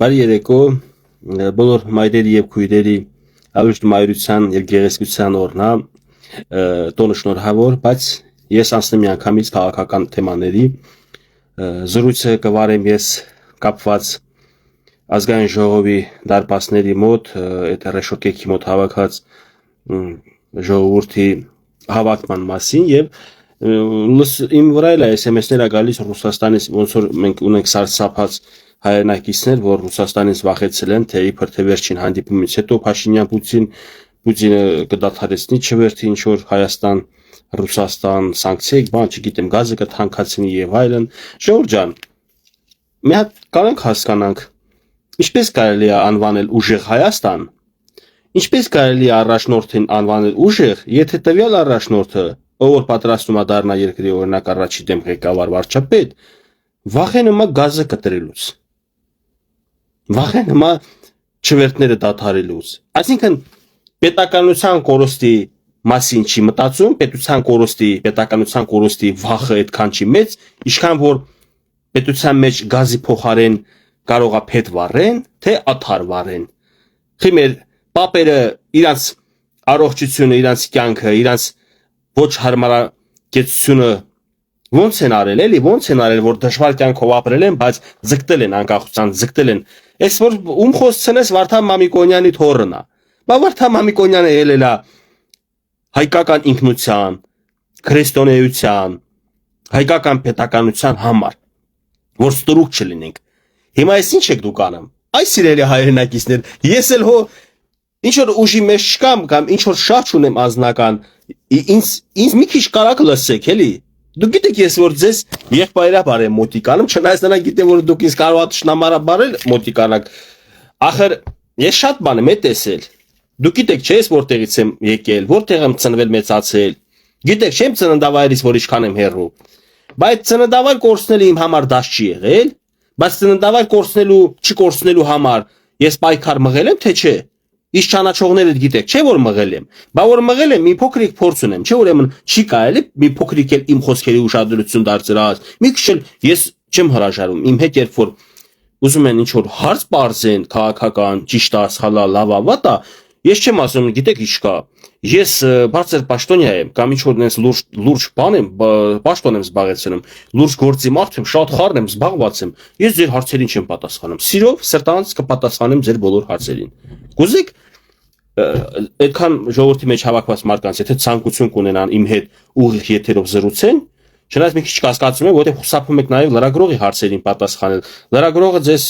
Բարի երեկո, բոլոր մայրերի եւ քույրերի ավիշտ մայրության եւ գեղեցկության օրնա տոնը շնորհավոր, բայց ես անցնեմ միանգամից քաղաքական թեմաների զրույցը կվարեմ ես կապված ազգային ժողովի դարպասների մոտ, այդ ռեշոկեքի մոտ հավաքած ժողովրդի հավաքման մասին եւ իմ վրա էլ SMS-ներ գալիս Ռուսաստանից, ոնց որ մենք ունենք սարսափած հայրենակիցներ, որ Ռուսաստանից վախեցել են, թե իբր թե վերջին հանդիպումից հետո Փաշինյանը կդադարեցնի չվերթի ինչ որ Հայաստան, Ռուսաստան սանկցիա, բան չգիտեմ, գազը կթանկացնի եւ այլն։ Ժողովուրդ ջան, մի հատ կարանք հասկանանք, ինչպես կարելի է անվանել ուժեղ Հայաստան, ինչպես կարելի է առաջնորդին անվանել ուժեղ, եթե տվյալ առաջնորդը, ով որ պատրաստում է դառնա երկրի օրինակ առաջի դեմ ղեկավար վարչապետ, վախենում է գազը կտրելուց։ Վախենում է չվերթները դադարելուց։ Այսինքն պետականության կորստի մասին չի մտածում, պետականության կորստի վախը այդքան չի մեծ, ինչքան որ պետության մեջ գազի փոխարեն կարող է փետ վառեն, թե աթար վառեն։ Խի մեր պապերը իրանց առողջությունը, իրանց կյանքը, իրանց ոչ հարմարակեցությունը ոնց են արել, էլի ոնց են արել, որ դժվար կյանքով ապրել են, բայց ձգտել են անկախության, ձգտել են։ Այս որ խոսցնես Վարդան Մամիկոնյանի թոռն է։ Բա Վարդան Մամիկոնյանը ելել է հայկական ինքնության, քրիստոնեության, հայկական պետականության համար, որ ստրուկ չլինենք։ Հիմա այս ինչ եք դուք անում։ Այս սիրելի հայրենակիցներ, ես էլ հո ինչ որ ուժի մեջ չկամ կամ ինչ որ շարժ ունեմ անձնական, ինձ մի քիչ կարակ լսեք, էլի։ Դուք գիտեք ես որ ձեզ եղբայրաբար եմ մոտիկանում, չնայած նրանք գիտեմ որ դուք ինձ կարող եք շնամարաբարել մոտիկանաք։ Ախր ես շատ բան եմ տեսել։ Դուք գիտեք չէ՞ ես որտեղից եմ եկել, որտեղ եմ ծնվել մեծացել։ Գիտեք չեմ ծննդավայրից որ ինչքան եմ հեռու։ Բայց ծննդավայր կորցնելը իմ համար դաշ չի եղել, բայց ծննդավայր կորցնելու, չկորցնելու համար ես պայքար մղել եմ թե չէ։ Իս ճանաչողները գիտեք, չէ՞ որ մղել եմ։ Բա որ մղել եմ, մի փոքրիկ փորձ ունեմ, չէ՞ ուրեմն չի կարելի մի փոքրիկ էլ իմ խոսքերի ուշադրություն դարձրած։ Մի քիչ էլ ես չեմ հրաժարվում, իմ հետ երբ որ ուզում են ինչ որ հարց բարձեն, քաղաքական, ճիշտ է, սխալա, լավա, վատա, ես չեմ ասում, գիտեք ինչ կա։ Ես բարձր պաշտոնյա եմ, կամ ինչ որ նենց լուրջ բան եմ, պաշտոն եմ զբաղեցնում, լուրջ գործի մարդ եմ, շատ խառն եմ, զբաղված եմ։ Ես ձեր հարցերին չեմ պատասխանում։ Սիրով, սրտանց կպատասխանեմ ձեր բոլոր հարցերին։ Կուզեք այդքան ժողովրդի մեջ հավաքված մարդկանց, եթե ցանկություն կունենան իմ հետ ուղիղ եթերով զրուցեն, չնայած մի քիչ կասկածում եմ, որտեղ խուսափում եք նաև լրագրողի հարցերին պատասխանել։ Լրագրողը ձեզ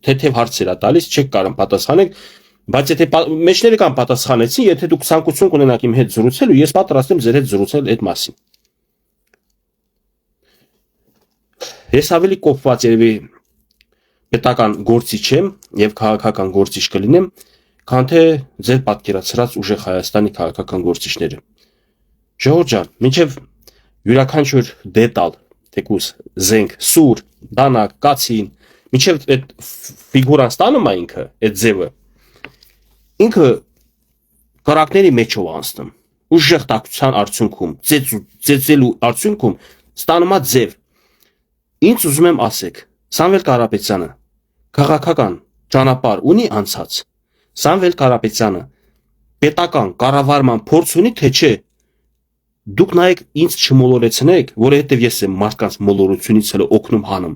թեթև հարցեր է տալիս, չեք կարող պատասխանել, բայց եթե մեջները կան պատասխանեցին, եթե դուք ցանկություն կունենաք իմ հետ զրուցել, ես պատրաստ եմ ձեր հետ զրուցել այդ մասին։ Ես ավելի կոփված երևի պետական գործիչ եմ եւ քաղաքական գործիչ կլինեմ, քան թե ձեր պատկերացրած ուժեղ Հայաստանի քաղաքական գործիչները։ Ժողովուրդ ջան, մինչև յուրաքանչյուր դետալ, թեկուս զենք, սուր, դանակ, կացին, մինչև այդ ֆիգուրան ստանում է ինքը, այդ ձևը, ինքը կարակների մեջով անցնում, ուժեղ տակության արդյունքում, ծեծելու արդյունքում ստանում է ձև։ Ինձ ուզում եմ ասեք, Սամվել Կարապետյանը քաղաքական ճանապարհ ունի անցած, Սամվել Կարապետյանը պետական կառավարման փորձ ունի թե չէ։ Դուք նայեք ինձ չմոլորեցնեք, որովհետև ես եմ մարդկանց մոլորությունից հենց օգնում հանում։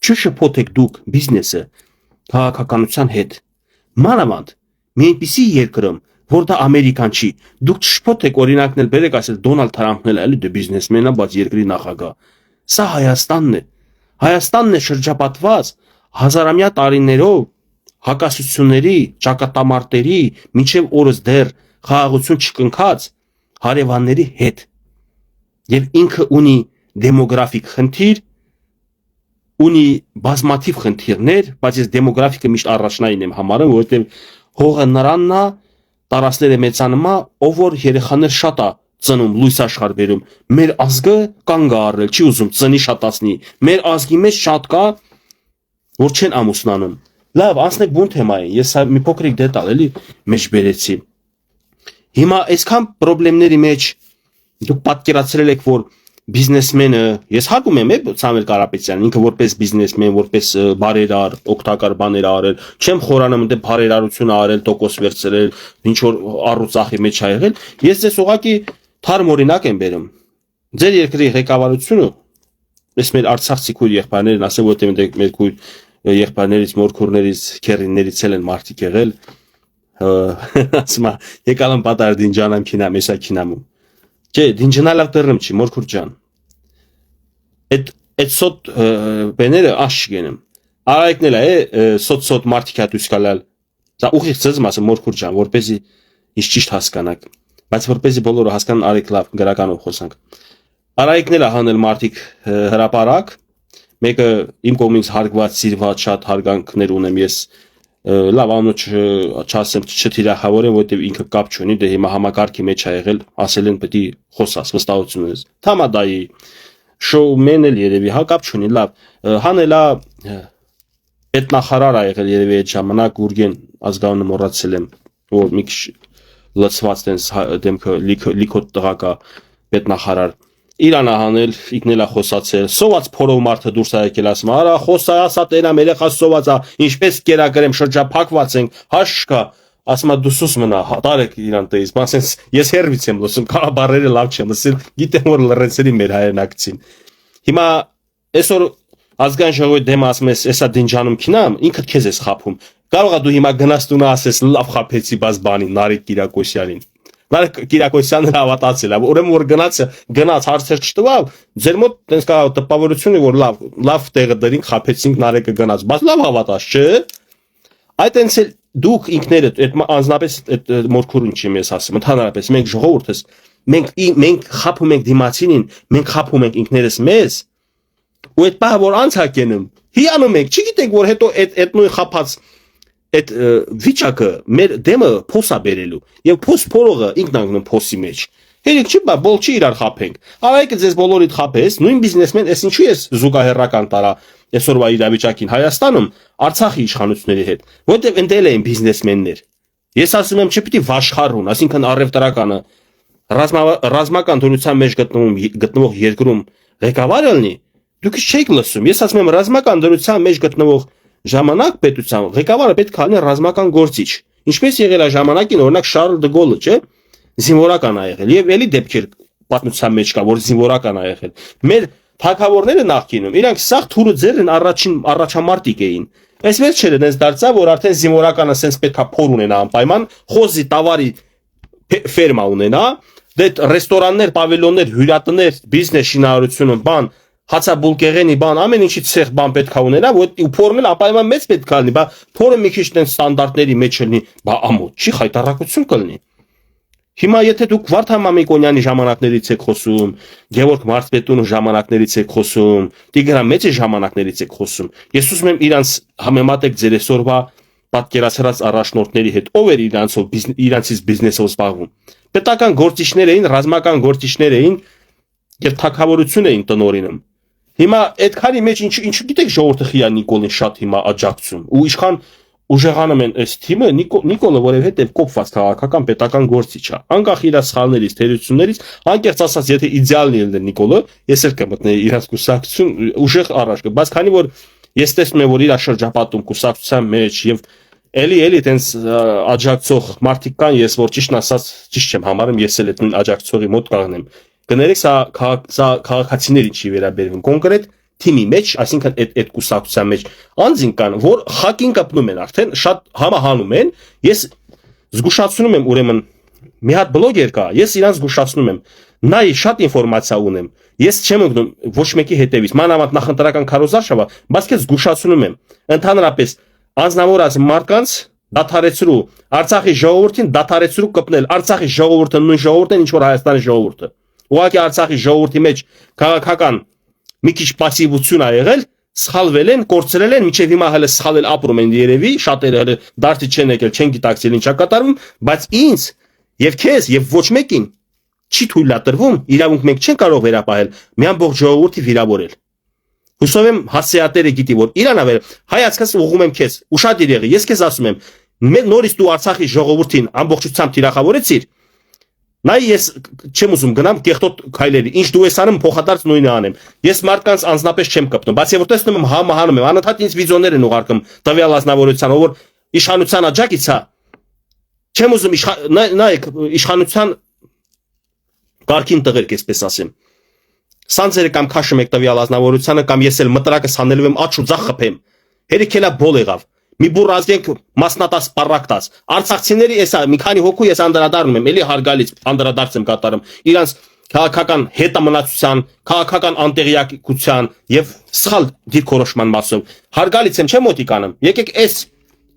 Չշփոթեք դուք բիզնեսը քաղաքականության հետ։ Մանավանդ մի այնպիսի երկրում, որ դա Ամերիկան չի, դուք չշփոթեք օրինակն էլ բերեք, ասել Դոնալդ Թրամփն էլ դե բիզնեսմեն է, բայց երկրի նախագահ։ Սա Հայաստանն է։ Հայաստանն է շրջապատված հազարամյա տարիներով հակասությունների, ճակատամարտերի, մինչև օրս դեռ խաղաղություն չկնքած հարևանների հետ։ Եվ ինքը ունի դեմոգրաֆիկ խնդիր, ունի բազմաթիվ խնդիրներ, բայց ես դեմոգրաֆիկը միշտ առաջնային եմ համարում, որովհետև հողը նրանն է, տարածքները մեծանում է, ով որ երեխաներ շատ է ծնում, լույս աշխարհ բերում։ Մեր ազգը կանգ է առել, չի ուզում ծնի շատացնի։ Մեր ազգի մեջ շատ կա, որ չեն ամուսնանում։ Լավ, անցնենք բուն թեմային, ես մի փոքրիկ դետալ էլի մեջ բերեցի։ Հիմա այսքան խնդիրների մեջ դուք պատկերացրել եք, որ բիզնեսմենը, ես հարգում եմ Սամվել Կարապետյանին, ինքը որպես բիզնեսմեն, որպես բարերար, օգտակար բաներ արել, չեմ խորանում դե բարերարություն արել, տոկոս վերցրել, ինչ որ առուծախի մեջ ա եղել, ես ձեզ ուղղակի թարմ օրինակ եմ բերում։ Ձեր երկրի ղեկավարությունը, ես մեր արցախցի քույր եղբայրներն ասեմ, որտեղ մեր քույր եղբայրներից, մորքուրներից, քերիներից են մարդիկ եղել, ասում եկալ եմ պատար դինջանամ քինամ, եսա քինամում։ Չէ, դինջանալավ դեռնեմ չի, մորքուր ջան։ Այդ սոտ բեները աշ չգենեմ։ Արայքնել է սոտ մարդիկ հա դուս գալալ։ Դա ուղիղ ցեզ մասը մորքուր ջան, որպեսզի իշ ճիշտ հասկանաք։ Բայց որպեսզի բոլորը հասկանան արեք լավ գրականով խոսանք։ Արայքնել է հանել մարդիկ հրապարակ, մեկը իմ կողմից հարգված, սիրված շատ հարգանքներ ունեմ ես լավ անոչ չասեմ չթիրախավորեմ, որովհետև ինքը կապ չունի, դե հիմա համակարգի մեջ ա եղել, ասել են պետք է խոսաս վստահություն ունես։ Թամադայի շոումեն էլ երևի հա կապ չունի, լավ, հանելա պետնախարար ա եղել երևի այդ ժամանակ Գուրգեն ազգանունը մոռացել եմ, որ մի քիչ լցված տենց դեմքը լիքոտ տղակա պետնախարար Իրան հանել, իգնել է խոսացել, սոված փորով մարդը դուրս ա եկել ասում, արա խոսա, ասա տենամ երեխա սոված ա, ինչպես կերակրեմ շրջափակված ենք, հաշկա, ասում ա դուսուս մնա, տարեք իրան տեից, մասենց ես հերվից եմ լսում, բառերը լավ չեմ լսել, գիտեմ որ լրացելի մեր հայրենակցին։ Հիմա այսօր ազգային ժողովի դեմ ասում ես, էսա դինջանում քինամ, ինքդ քեզ ես խափում։ Կարող ա դու հիմա գնաս տունը ասես լավ խափեցի բաց բանի Նարեկ Կիրակոսյանին։ Նարեկ Կիրակոսյանը հավատացել է, ուրեմն որ գնաց հարցեր չտվավ, ձեր մոտ տենց կա տպավորություն է որ լավ տեղը դրին խափեցինք Նարեկը գնաց, բայց լավ հավատաց, չէ՞։ Այդ այնց էլ դուք ինքներդ այդ անձնապես այդ մորքուրին չեմ ես ասում, ընդհանրապես մենք ժողովուրդս մենք խափում ենք դիմացինին, մենք խափում ենք ինքներս մեզ, ու այդ բա որ անցակենում, հիանում ենք, չգիտենք որ հետո այդ նույն խափած այդ վիճակը մեր դեմը փոսա բերելու եւ փոս փորողը ինքն անգնում փոսի մեջ հերիք չի բա բոլ չի իրար խափենք արայքը ձեզ բոլորիդ խափես նույն բիզնեսմեն էս ինչու ես զուգահեռական տարա այսօրվա իրավիճակին Հայաստանում Արցախի իշխանությունների հետ որտեղ ընդել էին բիզնեսմեններ ես ասում եմ չպիտի վաշխառուն այսինքն առևտրականը ռազմական դրության մեջ գտնվող երկրում ղեկավարը լինի դուք չեք լսում ես ասում եմ ռազմական դրության մեջ գտնվող ժամանակ պետության ղեկավարը պետք է լինի ռազմական գործիչ ինչպես եղել է ժամանակին օրինակ Շարլ դը Գոլը չէ զինվորական ա եղել եւ էլի դեպքեր պատմության մեջ կա որ զինվորական ա եղել մեր թագավորները նախկինում իրանք սաղ թուրը ձերն առաջամարտիկ էին այսպես չէ դες դարձավ որ արդեն զինվորականը sense պետքա փոր ունենա անպայման խոզի տավարի ֆերմա ունենա դե ռեստորաններ պավիլյոններ հյուրատներ բիզնես շինարարությունը բան հացաբուլկեղենի բան ամեն ինչի ցեղ բան պետքա ունենա որ ու փորն էլ ապայման մեծ պետքա լինի բա փորը մի քիչ տեն ստանդարտների մեջ լինի բա ամոթ չի խայտարակություն կլինի հիմա եթե դուք Վարդան Մամիկոնյանի ժամանակներից եք խոսում Գևորգ Մարզպետունու ժամանակներից եք խոսում Տիգրան Մեծի ժամանակներից եք խոսում ես ուզում եմ իրանց համեմատեք ձեր այսօրվա պատկերացրած առաջնորդների հետ ով էր իրանցից բիզնեսով զբաղվում պետական գործիչներ էին ռազմական գործիչներ էին եւ թակավորություն էին տնօրինում Հիմա այդ քանի մեջ ինչու գիտեք ժողովուրդը խիա Նիկոլին շատ հիմա աջակցում ու ինչքան ուժեղանում են այս թիմը Նիկոլը որովհետեւ կոփված քաղաքական պետական գործիչ է անկախ իր սխալներից թերություններից անկեղծ ասած եթե իդեալ լիներ Նիկոլը ես էլ կմտնեի իրաց կուսակցություն ուժեղ առաջ բայց քանի որ ես տեսնում եմ որ իր շրջապատում կուսակցության մեջ եւ էլի տենց աջակցող մարդիկ կան ես որ ճիշտ ասած ճիշտ չեմ համարում ես էլ այդ նույն աջակցողի մոտ կանգնեմ Կներեք սա քաղաքացիներին չի վերաբերվում կոնկրետ թիմի մեջ, այսինքն այդ կուսակցության մեջ անձին կան, որ խակին կպնում են արդեն շատ համահանում են, ես զգուշացնում եմ ուրեմն մի հատ բլոգեր կա, ես իրանց զգուշացնում եմ, նայ շատ ինֆորմացիա ունեմ, ես չեմ ընկնում ոչ մեկի հետևից, մանավանդ նախընտրական քարոզարշավը, բայց ես զգուշացնում եմ, ընդհանրապես անձնավորած մարդկանց դադարեցրու, Արցախի ժողովրդին դադարեցրու կպնել, Արցախի ժողովուրդը նույն ժողովուրդն է, ինչ որ Հայաստանի ժողովուրդը Ուղղակի Արցախի ժողովրդի մեջ քաղաքական մի քիչ пассивություն ա եղել, սխալվել են, կորցրել են, մինչև հիմա հələ սխալել ապրում են երևի, շատերը հələ դարձի չեն եկել, չեն գիտակցել ինչա կատարվում, բայց ինձ եւ քեզ եւ ոչ մեկին չի թույլատրվում, իրավունք մենք չեն կարող վերապահել, մի ամբողջ ժողովրդի վիրավորել։ Հուսով եմ հասցեատերը գիտի, որ Իրան ավեր, հայացքս ուղղում եմ քեզ, ուշադիր եղի, ես քեզ ասում եմ, նորից դու Արցախի ժողովրդին ամբողջությամբ թիրախավորեցիր Նայ ես չեմ ուզում գնամ կեղտոտ քայլերի, ինչ դու ես անում փոխադարձ նույնը անեմ։ Ես մարդկանց անձնապես չեմ կպնում, բայց երբ որ տեսնում եմ համահանում եմ, անընդհատ ինձ վիդեոներ են ուղարկում տվյալ ազնվորության, ով որ իշխանության աջակից է, չեմ ուզում նայեք իշխանության կարգին տղերք, այսպես ասեմ։ Սանձերը կամ քաշում եք տվյալ ազնվորությանը կամ ես էլ մտրակս հանելու եմ աչու ձախ խփեմ։ Հերիք էլա բոլ եղավ։ Մի բուր ազգենք մասնատած պարակտած։ Արցախցիների էսա մի քանի հոգու ես անդրադառնում եմ, էլի հարգալից անդրադարձ եմ կատարում։ Իրանց քաղաքական հետամնացության, քաղաքական անտեղյակության եւ սխալ դիրքորոշման մասով։ Հարգալից եմ, չեմ մոտիկ անում։ Եկեք այս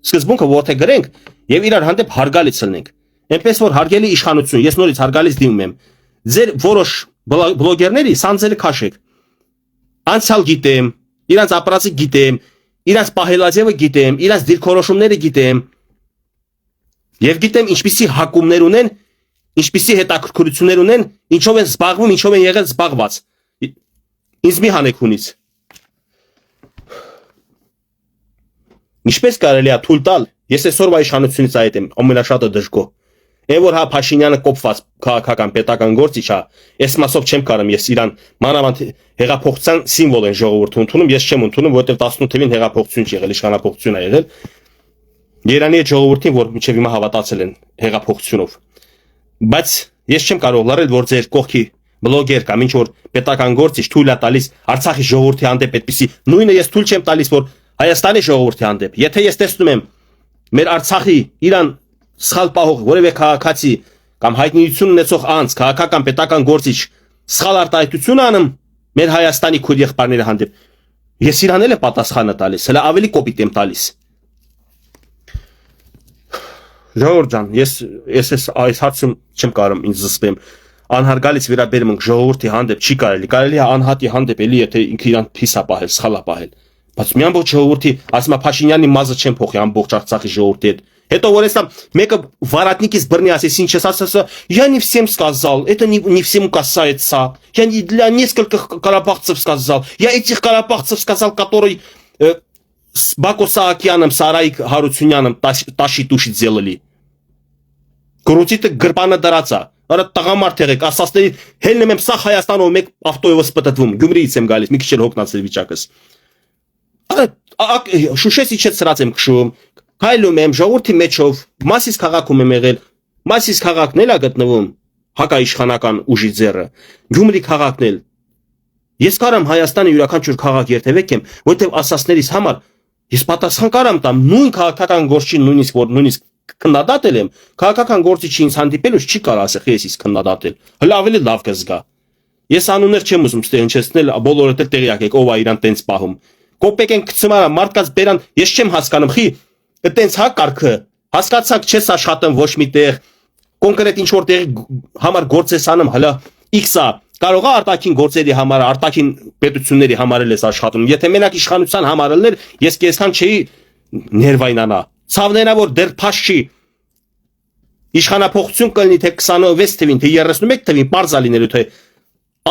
սկզբունքը որդե գրենք եւ իրար հանդեպ հարգալից լինենք։ Այնպես որ հարգելի իշխանություն, ես նորից հարգալից դիմում եմ։ Ձեր որոշ բլոգերների սանձերը քաշեք։ Անցյալ գիտեմ, իրանց ապրածը գիտեմ, իրանց պահելաձևը գիտեմ, իրանց դիրքորոշումները գիտեմ։ Եվ գիտեմ ինչպիսի հակումներ ունեն, ինչպիսի հետաքրքրություններ ունեն, ինչով են զբաղվում, ինչով են եղել զբաղված։ Ինձ մի հանեք հունից։ Ինչպես կարելի է թույլ տալ, ես այսօրվա իշխանությունից այդ եմ, ամենաշատը դժգոհ։ Այն որ հա Փաշինյանը կոփված քաղաքական պետական գործիչ է, այս մասով չեմ կարող ես իրան մանավանդ հեղափոխության սիմվոլ են ժողովուրդը ընդունում, ես չեմ ընդունում, որովհետև 18-ին հեղափոխություն չի եղել, իշխանապողություն է եղել։ Երանի այդ ժողովրդին, որ մինչև հիմա հավատացել են հեղափոխությունով։ Բայց ես չեմ կարող լարել, որ ձեր կողքի բլոգեր կամ ինչ որ պետական գործիչ թույլ է տալիս Արցախի ժողովրդի հանդեպ այդպիսի նույնը ես թույլ չեմ տալիս, որ Հայաստանի ժողովրդի հանդեպ։ Եթե ես տեսնում եմ մեր Արցախի իրան սխալ պահող որևէ քաղաքացի կամ հայտնիություն ունեցող անձ, քաղաքական պետական գործիչ սխալ արտահայտություն անում մեր Հայաստանի քույր եղբայրների հանդեպ, ես իրան էլ եմ պատասխանը տալիս, հələ ավելի կոպիտ եմ տալիս։ Ժողովուրդ ջան, ես այս հարցում չեմ կարող ինձ զսպեմ։ Անհարգալից վերաբերմունք ժողովրդի հանդեպ չի կարելի է անհատի հանդեպ էլի եթե ինքը իրան փիս է պահել, սխալ է պահել։ Բայց մի ամբողջ ժողովրդի, ասում եմ Փաշինյանի մազը չեմ փոխի ամբողջ Արցախի ժողովրդի հետ։ Հետո որ էսա մեկը վարատնիկից բռնի ասես ինչ ես ասա, я не всем сказал, это не всем касается. Я не для нескольких карабахцев сказал. Я этих карабахцев сказал, которые с Бако Саакяном, Сараик Харутюняном таши-туши делали. Крутите գրպանը դրածա։ Արա տղամարդ եղեք, ասածների հելնում եմ սա Հայաստանով մեկ ավտոյով սպտտվում, Գյումրիից եմ գալիս, մի քիչ էլ հոգնած վիճակս։ Շուշես իջեց սրած եմ քշում, քայլում եմ ժողովրդի մեջով, Մասիս քաղաքում եմ եղել, Մասիս քաղաքն էլ է գտնվում հակաիշխանական ուժի ձեռը, Գյումրի քաղաքն էլ։ Ես կարամ Հայաստանի յուրաքանչյուր քաղաք երթևեկեմ, որտեղ ասածներից համար ես պատասխան կարամ տամ նույն քաղաքական գործին նույնիսկ քննադատել եմ, քաղաքական գործիչի ինձ հանդիպելուց չի կարող ասել, ես իսկ քննադատել։ Հələ ավելի լավ կզգա։ Ես անուններ չեմ ուզում ստե հնչեցնել, բոլորը տեղյակ եք, ով է իրան տենց պահում։ Կոպեկ են գցում արա, մարդկանց բերան, ես չեմ հասկանում, խի, տենց հա կարգը, հասկացաք չես աշխատում ոչ միտեղ, կոնկրետ ինչ որ տեղի համար գործ ես անում, հələ X-ա, կարող է արտաքին գործերի համար, արտաքին պետությունների համար էլ ես աշխատում։ Եթե մենակ իշխանության համար ելներ, ես քեզքան չէի ներվայնանա։ Ցավներա որ դեռ փաշ չի իշխանապողություն կլինի թե 26 թվին թե 31 թվին բարձա լինելու թե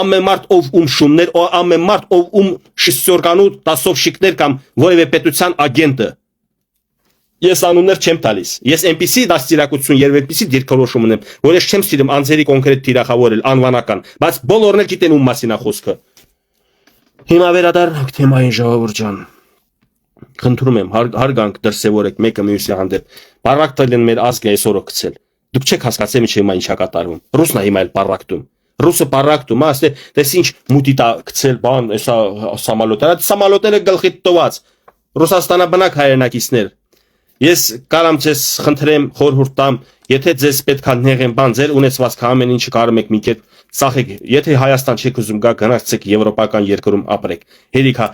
ամեն մարդ ով շումներ ամեն մարդ ով շիսյորկանու տասով շիկներ կամ որևէ պետության ագենտը ես անուններ չեմ տալիս ես այնպիսի դաստիարակություն եւ այնպիսի դիրքորոշում ունեմ որ ես չեմ սիրում անձերի կոնկրետ թիրախավորել անվանական բայց բոլորն էլ գիտեն ում մասին է խոսքը հիմա վերադառնանք թեմային ժողովուրդ ջան Խնդրում եմ հարգանք դրսևորեք մեկը մյուսի հանդեպ։ Բարակ տալին մեր ազգը այսօրը գցել։ Դուք չեք հասկացել ինչ հիմա ինչա կատարվում։ Ռուսն է հիմա էլ բարակտում։ Ռուսը բարակտում, ասե, դες ինչ մուտի տա գցել բան, էսա սամալոտերը, սամալոտները գլխի տված։ Ռուսաստանաբնակ հայրենակիցներ։ Ես կարամ ձեզ խնդրեմ խորհուրդ տամ, եթե ձեզ պետքա նեղեն բան, ձեր ունեցվածքը ամեն ինչը կարող եք մի կետ Սախեք, եթե Հայաստան չեք ուզում գա գնացեք եվրոպական երկրում ապրեք։ Հերիքա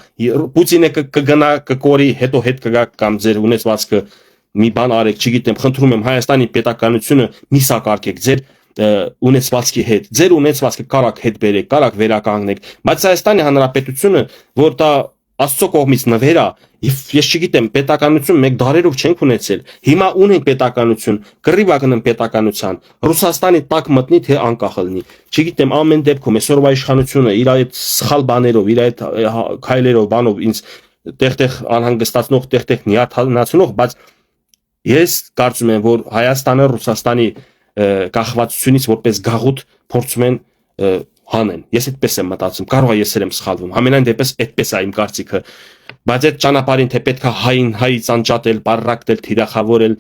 Պուտինը կգնա կկորի, հետո հետ կգա կամ ձեր ունեցվածքը մի բան արեք, չգիտեմ, խնդրում եմ Հայաստանի պետականությունը մի սակարկեք ձեր ունեցվածքի հետ։ Ձեր ունեցվածքը կարակ հետ բերեք, կարակ վերականգնեք։ Բայց Հայաստանի Հանրապետությունը, որ դա Աստծո կողմից նվեր է, ես չգիտեմ, պետականություն մեկ դարերով չենք ունեցել։ Հիմա ունենք պետականություն, կռիվա գնեմ պետականության։ Ռուսաստանի տակ մտնի թե անկախ լինի։ Չգիտեմ, ամեն դեպքում այսօրվա իշխանությունը իր այդ սխալ բաներով, իր այդ քայլերով, բանով ինձ տեղ-տեղ անհանգստացնող, տեղ-տեղ նյարդացնող, բայց ես կարծում եմ, որ Հայաստանը Ռուսաստանի կախվածությունից որպես գաղութ փորձում են հանեն։ Ես այդպես եմ մտածում, կարող է ես եմ սխալվում։ Համենայն դեպս այդպես է իմ կարծիքը։ Բայց այդ ճանապարհին թե պետքա հայից անջատել, պարրակտել, թիրախավորել,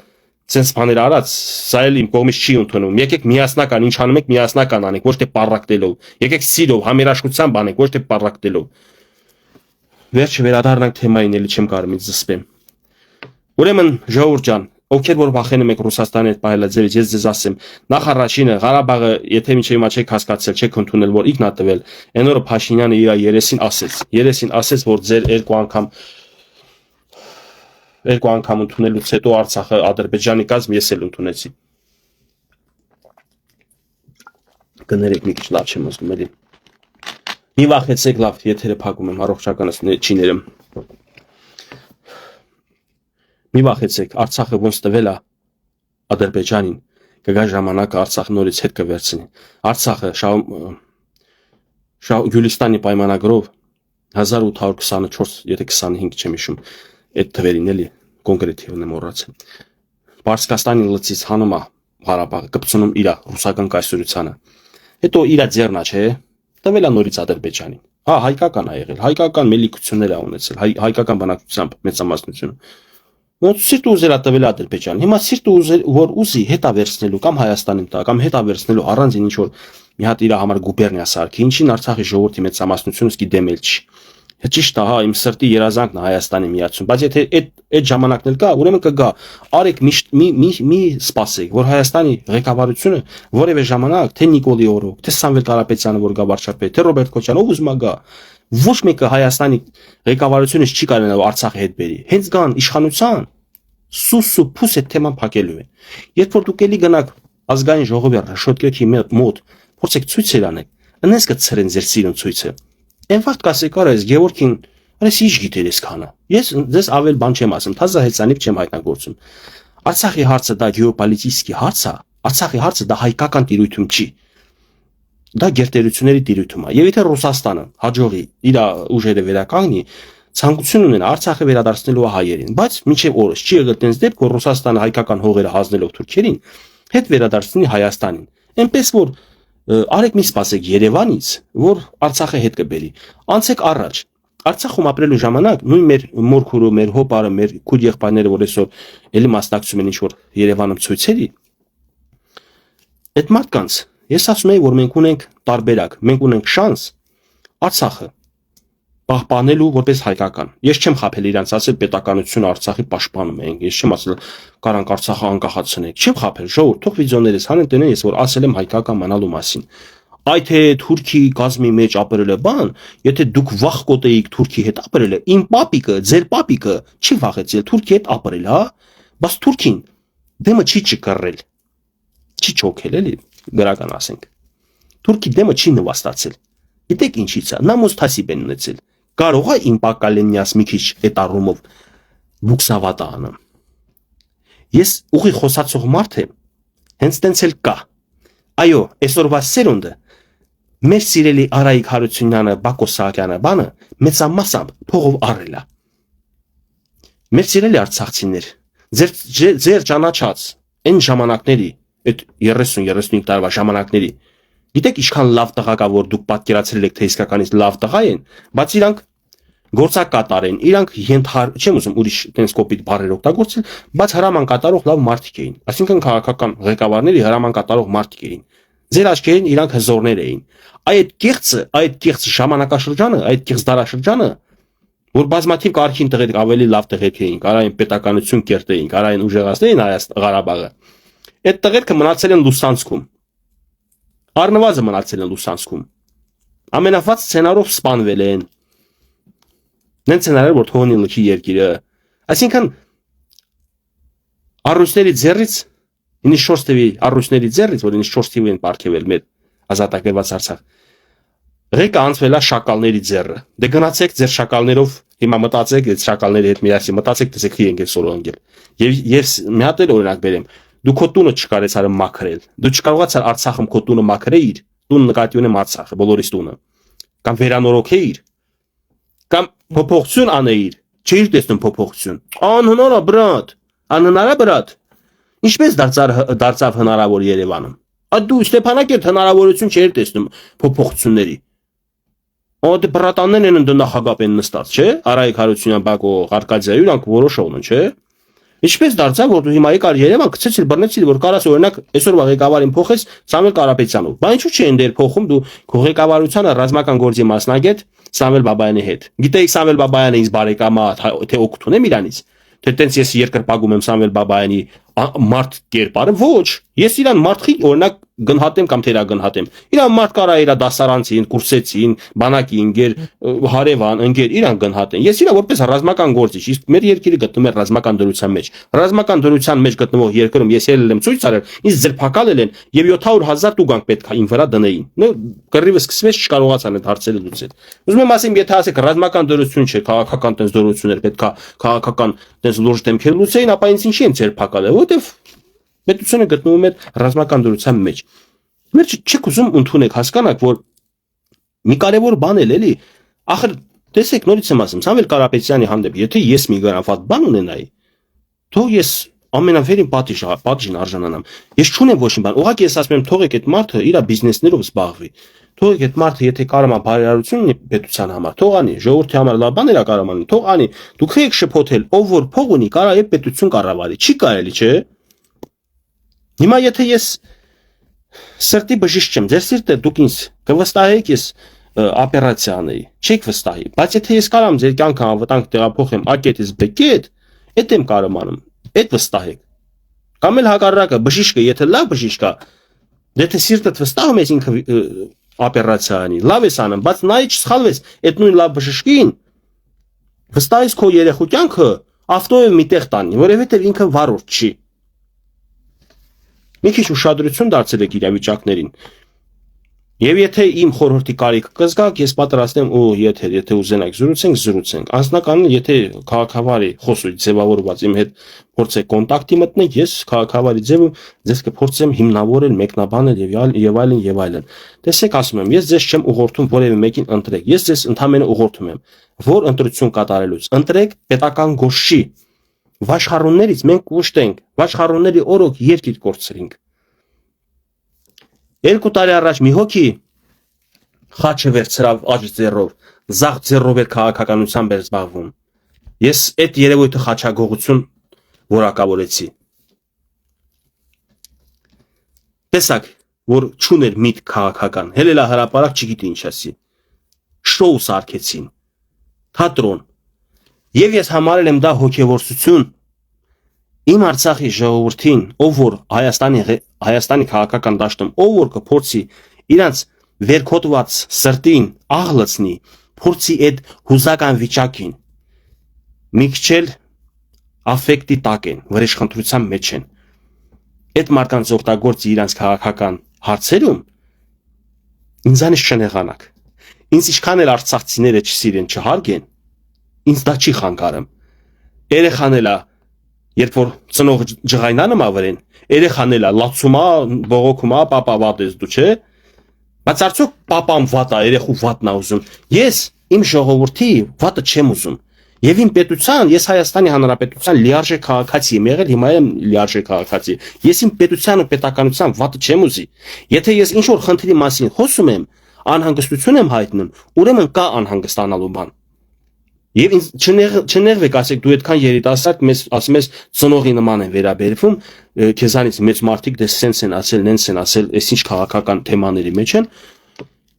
sense բաներ արած, սա էլ իմ կողմից չի ընդունում։ Եկեք միասնական, ինչ անում եք, միասնական անենք, ոչ թե պարրակտելով։ Եկեք սիրով, համերաշխությամբ անենք, ոչ թե պարրակտելով։ Վերջը վերադառնանք թեմային, էլի չեմ կարող ինձ զսպեմ։ Ուրեմն ժողովուրդ ջան, ովքեր որ վախենում եք Ռուսաստանի հետ պայելաձևից, ես ձեզ ասեմ, նախ առաջինը Ղարաբաղը, եթե մինչև հիմա չեք հասկացել, չեք ընդունել, որ ինքնատվել, այն օրը Փաշինյանը իր երեսին ասեց, որ ձեր երկու անգամ ընդունելուց հետո Արցախը Ադրբեջանի կազմ ես էլ ընդունեցի։ Կներեք մի քիչ լավ չեմ ուզում էլի։ Մի վախեցեք, լավ, եթերը փակում եմ, առողջականս չիներեմ։ Մի վախեցեք, Արցախը ոնց տվել է Ադրբեջանին, կգա ժամանակը Արցախ նորից հետ կվերցնի։ Արցախը Գյուլիստանի պայմանագրով 1824, եթե 25 չեմ հիշում, այդ թվերին էլի կոնկրետ թիվն եմ մոռացել։ Պարսկաստանի լծից հանում է Ղարաբաղը, կպցնում իր ռուսական կայսրությանը։ Հետո իր ձեռնա, չէ, տվել է նորից Ադրբեջանին։ Հա, հայկական է եղել, հայկական մելիքություններ է ունեցել, հայկական բնակչությամբ մեծամասնությունը։ Ոնց սիրտ ուզել է տվել Ադրբեջան։ Հիմա սիրտ ուզել որ ուզի հետա վերցնելու կամ Հայաստանին տա կամ հետա վերցնելու առանձին ինչ որ մի հատ իր համար գուբերնիա սարքի, ինչին Արցախի ժողովրդի մեծամասնությունը սկի դեմել չի։ Ճիշտ է, հա, իմ սրտի երազանքն է Հայաստանի միացում, բայց եթե այդ ժամանակն էլ կա, ուրեմն կգա։ Արեք մի սպասեք, որ Հայաստանի ղեկավարությունը որևէ ժամանակ թե Նիկոլի Օրոք, թե Սամվել Կարապետյանը, որ գա վարչապետ, թե Ռոբերտ Քոչյանը, ով ուզում է գա, ոչ մեկը Հայաստանի ղեկավարությունից չի կարող Արցախի հետ բերի։ Հենց գան իշխանության սուսու փուս այդ թեման փակելու է։ Երբ որ դուք էլի գնաք ազգային ժողովի ռաշոտկեքի մոտ, փորձեք ցույցեր անեք, ընես կցրեն ձեր սիրուն ցույցը։ Այն վաղ կասեք, արա ես Գևորգին, արես ինչ գիտեր ես քանա։ Ես ձեզ ավել բան չեմ ասում, թազա հեծանիվ չեմ հայտնագործում։ Արցախի հարցը դա գեոպոլիտիկի հարց է, Արցախի հարցը դա հայկական տիրույթում չի։ Դա գերտերությունների տիրույթում է։ Եվ եթե Ռուսաստանը հաջողի իր ուժերը վերականգնի, ցանկություն ունեն Արցախը վերադարձնելու հայերին, բայց մինչև օրս չի եղել տենց դեպք, որ Ռուսաստանը հայկական հողերը հանձնելով թուրքերին, հետ վերադարձնի Հայաստանին։ Այնպես որ արեք մի սպասեք Երևանից, որ Արցախը հետ կբերի։ Անցեք առաջ։ Արցախում ապրելու ժամանակ նույն մեր մորքուրը, մեր հոպարը, մեր քույր եղբայրները, որ այսօր էլի մասնակցում են ինչ-որ Երևանում ցույցերի, այդ մարդկանց ես ասում եմ, որ մենք ունենք տարբերակ, մենք ունենք շանս Արցախը պահպանելու որպես հայկական։ Ես չեմ խաբել իրանց ասել պետականությունը Արցախի պաշտպանում ենք։ Ես չեմ ասել կարանք Արցախը անկախացնենք։ Չեմ խաբել, ժողովուրդ, թող վիդեոներս հանեն տենեն, ես որ ասել եմ հայկական մնալու մասին։ Այ թե Թուրքի գազմի մեջ ապրել է բան, եթե դուք վախ կոտեիք Թուրքի հետ ապրելը, իմ պապիկը, ձեր պապիկը չի վախեցել Թուրքի հետ ապրել, հա, բայց Թուրքին դեմը չի ճկռել, չի չոքել էլի, գրական ասենք։ Թուրքի դեմը չի նվաստացել։ Գիտեք ինչից է, նա մոստասիբ են ունեցել։ Կարող է իմ Պակալենյաս մի քիչ այդ առումով բուքսավատա անեմ։ Ես ուղի խոսացող մարդ եմ, հենց տենց էլ կա։ Այո, այսօրվա սերունդը մեր սիրելի Արայիկ Հարությունյանը, Բակո Սահակյանը բանը մեծամասամբ փողով առել է։ Մեր սիրելի արցախցիներ, ձեր ճանաչած այն ժամանակների, այդ 30-35 տարվա ժամանակների, գիտեք ինչքան լավ տղա կա, որ դուք պատկերացրել եք, թե իսկականից լավ տղա են, բայց իրանք գործակատար են, իրանք չեմ ուզում ուրիշ տենց կոպիտ բառեր օգտագործել, բայց հրաման կատարող լավ մարդիկ էին, այսինքն քաղաքական ղեկավարների հրաման կատարող մարդիկ էին։ Ձեր աչքերին իրանք հզորներ էին։ Այդ կեղծ ժամանակաշրջանը, այդ կեղծ դարաշրջանը, որ բազմաթիվ կարգին տղերք ավելի լավ տղերք էին, կարային պետականություն կերտեին, կարային ուժեղացնեին Ղարաբաղը, այդ տղերքը մնացել են լուսանցքում։ Առնվազն մնացել են լուսանցքում։ Ամենավատ սցենարով սպանվել են։ Նենց սցենարը որ թողնի լքի երկիրը։ Այսինքն առույցների ձեռից 94 թվի առույցների ձեռից, որ 94 թվին են պարգևել մեր ազատագրված Արցախ։ Ղեկը անցվել է շակալների ձեռը։ Դե գնացեք ձեր շակալներով, հիմա մտածեք այդ շակալների հետ միասին մտածեք, տեսեք ինչ են սորո անգել։ Եվ մի հատ էլ օրինակ բերեմ։ Դու քո տունը չկարեցար մաքրել։ Դու չկարողացար Արցախում քո տունը մաքրեիր, տուն նկատի ունեմ Արցախը, բոլորիս տունը։ Կամ վերանորոգեիր, կամ փոփոխություն անեիր, չէիր տեսնում փոփոխություն։ Անհնար է, բրատ, անհնար է, բրատ։ Ինչպես դարձավ հնարավոր Երևանում։ Դու Ստեփանակերտ հնարավորություն չէր տեսնում փոփոխությունների։ Դե բրատաններն են նախագահ են նստած, չէ՞։ Արայիկ Հարությունյան, Բակո Ղարկադիայի իրանք որոշողն են, չէ՞։ Ինչպես դարձավ, որ դու հիմա եկար Երևան, գցեցիր բռնեցիր, որ կարաս օրինակ այսօրվա ղեկավարին փոխես Սամվել Կարապետյանով։ Բա ինչու՞ չէին դեր փոխում դու քո ղեկավարությանը ռազմական գործի մասնագետ Սամվել Բաբայանի հետ։ Գիտեիք Սամվել Բաբայանը ինձ բարեկամա թե օգուտ ունեմ իրանից։ Թե տենց ես երկրպագում եմ Սամվել Բաբայանի մարդ կերպարը, ոչ։ Ես իրան մարդի օրինակ գնահատեմ կամ թերագնահատեմ։ Իրան մարդ կարա իր դասարանցին, կուրսեցին, բանակի ընկեր, հարևան, ընկեր իրան գնահատեն։ Ես իրա որպես ռազմական գործիչ, իսկ մեր երկիրը գտնվում է ռազմական դրության մեջ։ Ռազմական դրության մեջ գտնվող երկրում ես ելել եմ ցույց արել, ինձ ձերբակալել են եւ 700,000 տուգանք պետք է իմ վրա դնեին։ Նո կռիվը սկսվեց, չկարողացան այդ հարցերը լուծել։ Ուզում եմ ասեմ, եթե ասեք ռազմական դրություն չէ, քաղաքական տես դրություններ պետք է քաղաքական տես լուրջ դեմքեր լուծեին, ապա ինձ ինչի են ձերբակալել, որովհետեւ պետությունը գտնվում է ռազմական դրության մեջ։ Մեր չեք ուզում ընդունեք, հասկանաք, որ մի կարևոր բան էլի, ախր տեսեք, նորից եմ ասում, Սամվել Կարապետյանի հանդեպ, եթե ես մի գրանվատ բան ունենայի, թող ես ամենավերին պատժին արժանանամ։ Ես չունեմ ոչ մի բան, ուղղակի ես ասում եմ, թողեք այդ մարդը իր բիզնեսներով զբաղվի։ Թողեք այդ մարդը, եթե կարող է բարերարություն ունի պետության համար, թող անի, ժողովրդի համար լավ բաներ կարող անի, թող անի։ Դուք եք շփոթել, ով որ փող ունի, կարա է պետություն կառավարի, չի կարելի, չէ՞։ Հիմա եթե ես սրտի բժիշկ չեմ, ձեր սիրտը դուք ինձ կվստահեք ես օպերացիա անեի, չեք վստահի, բայց եթե ես կարամ ձեր կյանքը անվտանգ տեղափոխեմ A-կետից B-կետ, այդ եմ կարող անում, այդ վստահեք։ Կամ էլ հակառակը, բժիշկը, եթե լավ բժիշկ է, եթե սիրտդ վստահում ես ինքը օպերացիա անի, լավ ես անում, բայց նայ չսխալվես, այդ նույն լավ բժշկին վստահես քո երեխու կյանքը ավտոյով մի տեղ տանի, որովհետև ինքը վարորդ չի։ Մի քիչ ուշադրություն դարձրեք եք իրավիճակներին։ Եվ եթե իմ խորհրդի կարիք կզգաք, ես պատրաստ եմ ու եթե ուզենաք զրուցենք։ Անձնականին, եթե քաղաքավարի խոսույթ ձևավորված իմ հետ փորձեք կոնտակտի մտնեք, ես քաղաքավարի ձևում ձեզ կփորձեմ հիմնավորել, մեկնաբանել եւ այլն։ Տեսեք, ասում եմ, ես ձեզ չեմ ուղղորդում որևէ մեկին ընտրեք։ Ես ձեզ ընդհանրապես ուղղորդում եմ, որ ընտրություն կատարելուց ընտրեք պետական գործի։ Վաշխառուններից մենք կուշտենք, վաշխառունների օրոք երկիր կորցրինք։ 2 տարի առաջ մի հոգի խաչը վերցրավ աջ ձեռով, զախ ձեռով էր քաղաքականությամբ էր զբաղվում։ Ես այդ երևույթը խաչագողություն որակավորեցի։ Տեսակ, որ չուներ միտ քաղաքական, հելելա հրապարակ չգիտի ինչ ասի։ Շոու սարքեցին, թատրոն։ Եվ ես համարել եմ դա հոգևորություն։ Իմ Արցախի ժողովրդին, ով որ Հայաստանի քաղաքական դաշտում, ով որ կփորձի իրանց վերքոտված սրտին աղլցնի, փորձի այդ հուզական վիճակին, մի քիչ էլ աֆեկտի տակ են, վրեժխնդրության մեջ են։ Այդ մարդկանց օգտագործի իրանց քաղաքական հարցերում, ինձանից չնեղանաք։ Ինձ ինչքան էլ արցախցիները չսիրեն, չհարգեն, ինձ դա չի խանգարում։ Երեխան էլա, երբ որ ծնող ջղայնանը մավրեն, երեխան էլա լացումա, բողոքումա, պապա վատ ես դու, չէ՞։ Բայց արդյոք պապան վատ է, երեխու վատն է ուզում։ Ես իմ ժողովրդի վատը չեմ ուզում։ Եվ իմ պետության, ես Հայաստանի Հանրապետության լիարժեք քաղաքացի եմ եղել, հիմա եմ լիարժեք քաղաքացի։ Ես իմ պետության ու պետականության վատը չեմ ուզի։ Եթե ես ինչ որ խնդրի մասին խոսում եմ, անհանգստություն եմ հայտնում, ուրեմն կա անհանգստանալու բան։ Եվ ինձ չնեղվեք, ասեք դու այդքան երիտասարդ, մեզ ասում ես ծնողի նման են վերաբերվում, քեզանից մեծ մարդիկ դες սենց են ասել, նենց են ասել, այս ինչ քաղաքական թեմաների մեջ են։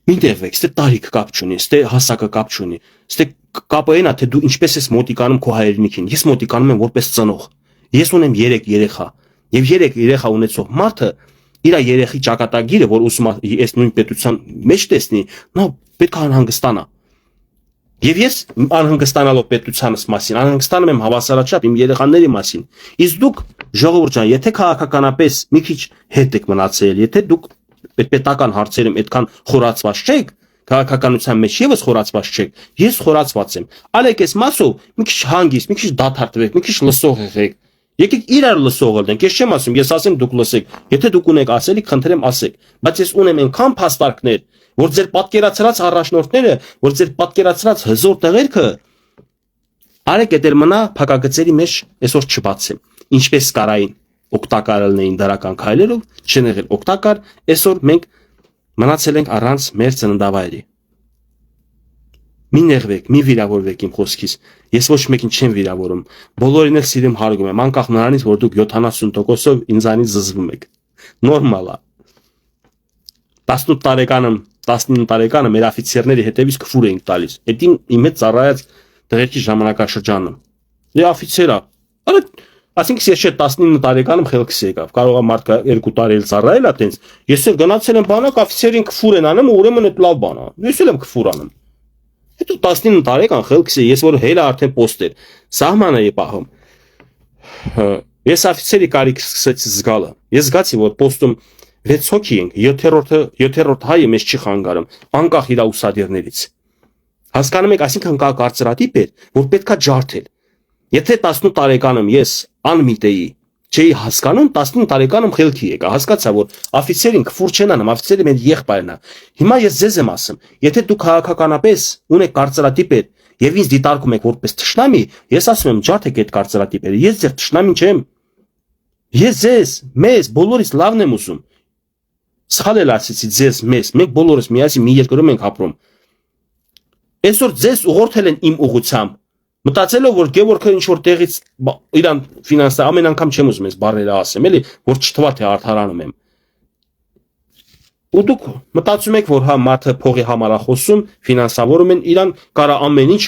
Մի տեղվեք, ստե տարիք կապ չունի, ստե հասակը կապ չունի, ստե կապը այն է, թե դու ինչպես ես մոտիկանում քո հայրենիքին։ Ես մոտիկանում եմ որպես ծնող։ Ես ունեմ 3 երեխա, եւ 3 երեխա ունեցող մարդը իր երեխի ճակատագիրը, որ ուզում է այս նույն պետության մեջ տեսնի, նա պետք է անհանգստանա։ Եվ ես անհանգստանալով պետությանս մասին, անհանգստանում եմ հավասարաչափ իմ երեխաների մասին։ Իսկ դուք ժողովուրդ ջան, եթե քաղաքականապես մի քիչ հետ եք մնացել, եթե դուք պետական հարցերում այդքան խորացված չեք, քաղաքականության մեջ եւս խորացված չեք, ես խորացված եմ։ Ալեք այս մասով մի քիչ հանգիստ, մի քիչ դադարվեք, մի քիչ լսող եղեք։ Եկեք իրար լսող ելնենք, ես չեմ ասում, ես ասեմ դուք լսեք։ Եթե դուք ունեք ասելիք, խնդրեմ ասեք, բայց ես ունեմ այնքան փաստարկներ, որ ձեր պատկերացրած առաջնորդները, որ ձեր պատկերացրած հզոր տղերքը արեք էդեր մնա փակագծերի մեջ այսօր չբացեմ, ինչպես կարային։ օգտակար լինեին դրական քայլերով, չեն եղել օգտակար, այսօր մենք մնացել ենք առանց մեր ծննդավայրի։ Մի նեղվեք, մի վիրավորվեք իմ խոսքից։ Ես ոչ մեկին չեմ վիրավորում։ Բոլորին էլ սիրում հարգում եմ, անկախ նրանից, որ դուք 70%-ով ինձանից զզվում եք։ Նորմալ է։ 18 տարեկանում, 19 տարեկանը մեր օֆիցերների հետևից քֆուր էինք տալիս։ Դա իմ հետ ծառայած դղեկի ժամանակաշրջանում։ Դե օֆիցեր է։ Այսինքն ես չէ 19 տարեկանում խելքս եկավ։ Կարող է մարդը 2 տարի էլ ծառայել է տենց։ Ես էլ գնացել եմ բանակ օֆիցերին քֆուր են անում, ուրեմն այդ լավ բան է։ Ես էլ եմ քֆուր անում։ Հետո 19 տարեկան խելքս է, ես որ հելը արդեն պոստեր, սահմանը է պահում։ Ես օֆիցերի կարիք սկսեցի զգալը։ Ես զգացի, որ պոստում 6 հոգի ենք, 7-րդ հայը մեզ չի խանգարում, անկախ իր ուսադիրներից։ Հասկանում եք, այսինքն կա կարծրատիպ էր, որ պետքա ջարդել։ Եթե 18 տարեկանում ես անմիտ էի, չէի հասկանում, 19 տարեկանում խելքի եկա, հասկացա, որ օֆիցերին քֆուր չեն անում, օֆիցերը մեր եղբայրն է։ Հիմա ես ձեզ եմ ասում, եթե դուք քաղաքականապես ունեք կարծրատիպեր եւ ինձ դիտարկում եք որպես թշնամի, ես ասում եմ ջարդեք այդ կարծրատիպերը, ես ձեր թշնամին չեմ։ Ես ձեզ, մեզ, բոլորիս լավն եմ ուզում։ Սխալ էլ ասեցի ձեզ, մեզ, մենք բոլորս միասին մի երկրում ենք ապրում։ Այսօր ձեզ ուղղորդել են իմ ուղղությամբ։ Մտածելով, որ Գևորգը ինչ որ տեղից իրան ֆինանսը ամեն անգամ չեմ ուզում ես բարերը ասեմ, էլի, որ չթվա թե արդարանում եմ։ Ու դուք մտածում եք, որ հա մարդը փողի համար է խոսում, ֆինանսավորում են իրան, կարա ամեն ինչ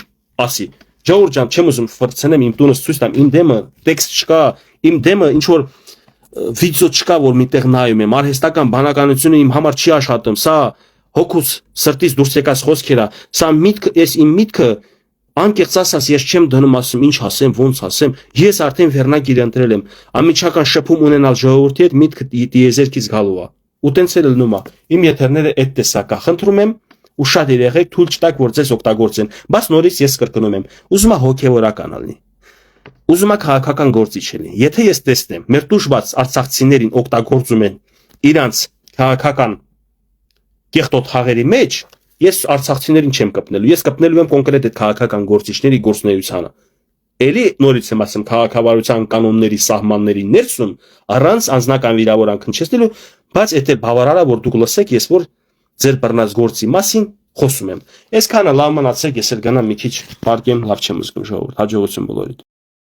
ասի։ Ջորջ ջան, չեմ ուզում ֆրցնեմ իմ տունս ցույց տամ, իմ դեմը տեքստ չկա, իմ դեմը ինչ որ վիդեո չկա, որ միտեղ նայում եմ, արհեստական բանականությունը իմ համար չի աշխատում, սա հոգուս սրտից դուրս եկած խոսքեր է, սա միտքը, ես իմ միտքը անկեղծ ասած ես չեմ դնում ասում ինչ ասեմ, ոնց ասեմ, ես արդեն վերնագիր ընտրել եմ, ամիջական շփում ունենալ ժողովրդի հետ միտքը դիեզերքից գալու է։ Ու տենց էլ լնում է։ Իմ եթերները այդ տեսակա, խնդրում եմ ու շատ երեխեք թույլ չտաք, որ ձեզ օգտագործեն, բայց նորից ես կրկնում եմ, ուզում եմ հոգևորական լինի։ Ուզում եմ քաղաքական գործիչ լինի։ Եթե ես տեսնեմ, մեր դուժված արցախցիներին օգտագործում են իրանց քաղաքական կեղտոտ խաղերի մեջ, ես արցախցիներին չեմ կպնելու, ես կպնելու եմ կոնկրետ այդ քաղաքական գործիչների գործունեությանը։ Էլի նորից եմ ասում քաղաքավարության կանոնների սահմանների ներսում առանց անձնական վիրավորանք հնչեցնելու, բայց դա բավարար է, որ դուք լսեք, ես որ ձեր բռնած գործի մասին խոսում եմ։ Այսքանը լավ մնացեք, ես էլ գնամ մի քիչ պարկեմ, լավ չեմ զգում ժողովուրդ, հաջողություն բոլորիդ։